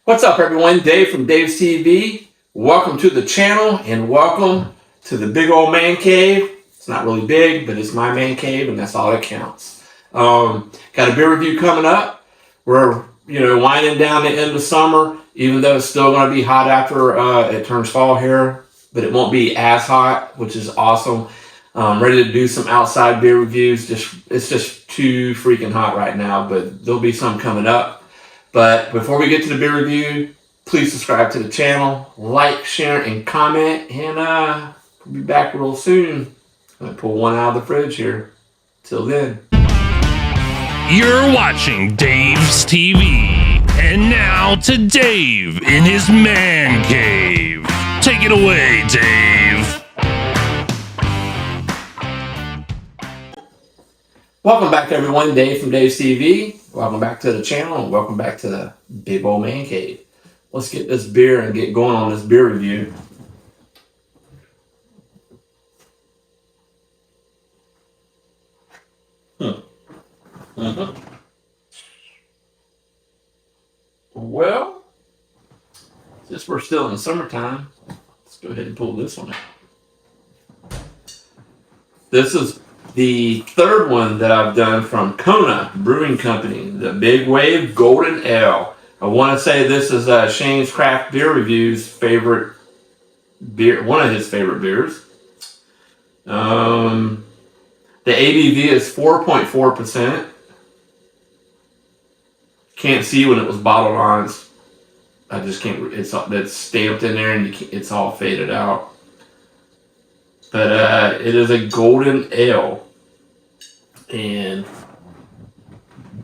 What's up, everyone? Dave from Dave's TV. Welcome to the channel and welcome to the big old man cave. It's not really big, but it's my man cave, and that's all that counts. Got a beer review coming up. We're winding down the end of summer, even though it's still going to be hot after it turns fall here, but it won't be as hot, which is awesome. Ready to do some outside beer reviews. It's just too freaking hot right now, but there'll be some coming up. But before we get to the beer review, please subscribe to the channel, like, share, and comment. And we'll be back real soon. I'm going to pull one out of the fridge here. Till then. You're watching Dave's TV. And now to Dave in his man cave. Take it away, Dave. Welcome back, everyone. Dave from Dave's TV. Welcome back to the channel, and welcome back to the big old man cave. Let's get this beer and get going on this beer review. Well, since we're still in the summertime, let's go ahead and pull this one out. This is the third one that I've done from Kona Brewing Company, the Big Wave Golden Ale. I want to say this is Shane's Craft Beer Review's favorite beer, one of his favorite beers. The ABV is 4.4%. Can't see when it was bottled on. I just can't. It's stamped in there, and it's all faded out. But it is a golden ale, and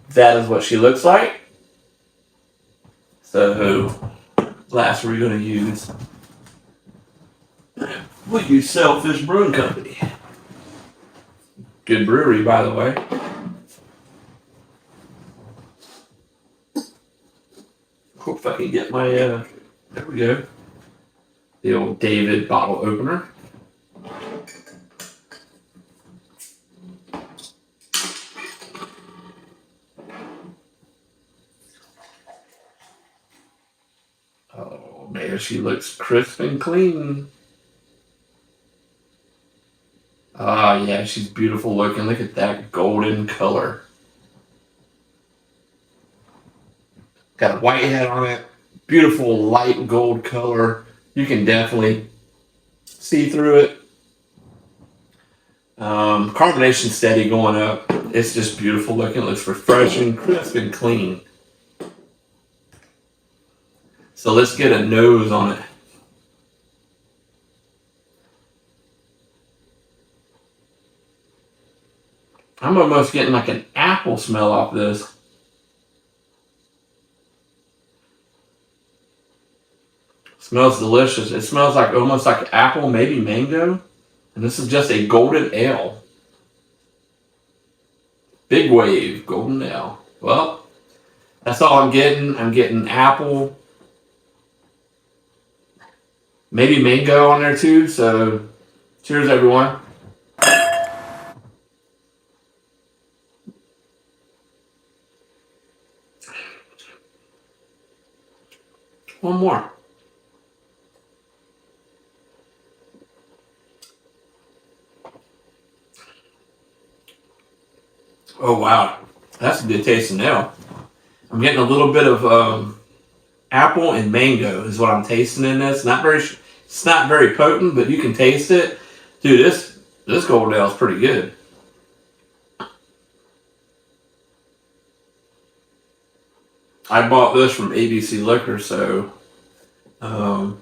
that is what she looks like. So, glass we're going to use. We'll use Sailfish Brewing Company. Good brewery, by the way. Hope I can get my, there we go. The old David bottle opener. Oh man, she looks crisp and clean. Ah, yeah, she's beautiful looking. Look at that golden color. Got a white head on it. Beautiful light gold color. You can definitely see through it. Carbonation steady going up. It's just beautiful looking. It looks refreshing, crisp, and clean. So let's get a nose on it. I'm almost getting like an apple smell off this. Smells delicious. It smells like almost like apple, maybe mango. And this is just a golden ale. Big Wave Golden Ale. Well, that's all I'm getting. I'm getting apple, maybe mango on there too. So, cheers, everyone. One more. Oh wow, that's a good tasting ale. I'm getting a little bit of apple and mango is what I'm tasting in this. It's not very potent, but you can taste it. Dude, this golden ale is pretty good. I bought this from ABC Liquor, so I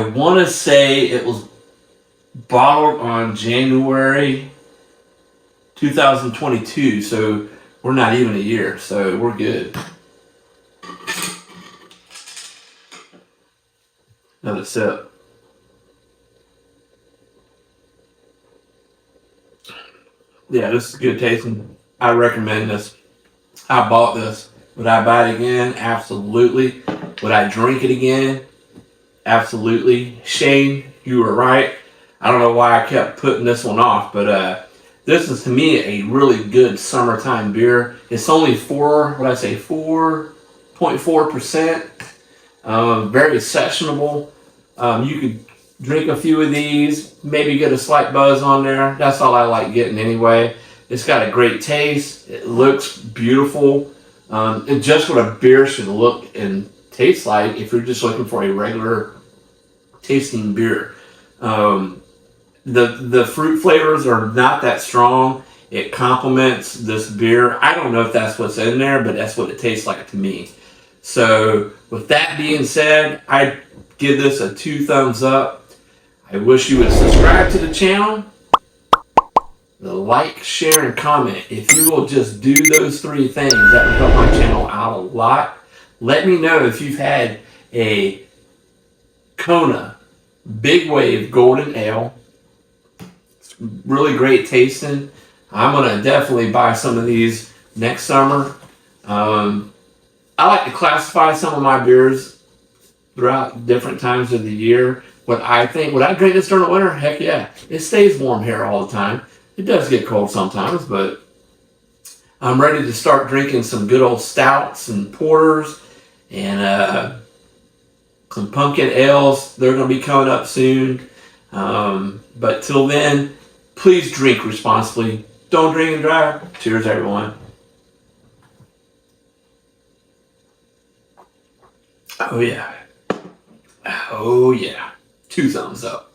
want to say it was bottled on January 2022, so we're not even a year, so we're good. Another sip. Yeah, this is good tasting. I recommend this. I bought this. Would I buy it again? Absolutely. Would I drink it again? Absolutely. Shane, you were right. I don't know why I kept putting this one off, but This is to me a really good summertime beer. It's only 4.4%. Very sessionable. You could drink a few of these, maybe get a slight buzz on there. That's all I like getting anyway. It's got a great taste. It looks beautiful. It's just what a beer should look and taste like if you're just looking for a regular tasting beer. The fruit flavors are not that strong. It complements this beer. I don't know if that's what's in there, but that's what it tastes like to me. So with that being said, I give this a 2 thumbs up. I wish you would subscribe to the channel, like, share, and comment. If you will just do those 3 things, that would help my channel out a lot. Let me know if you've had a Kona Big Wave Golden Ale. It's really great tasting. I'm going to definitely buy some of these next summer. I like to classify some of my beers throughout different times of the year. What I think, would I drink this during the winter? Heck yeah. It stays warm here all the time. It does get cold sometimes, but I'm ready to start drinking some good old stouts and porters and some pumpkin ales. They're going to be coming up soon. But till then, please drink responsibly. Don't drink and drive. Cheers, everyone. Oh, yeah. Oh, yeah. 2 thumbs up.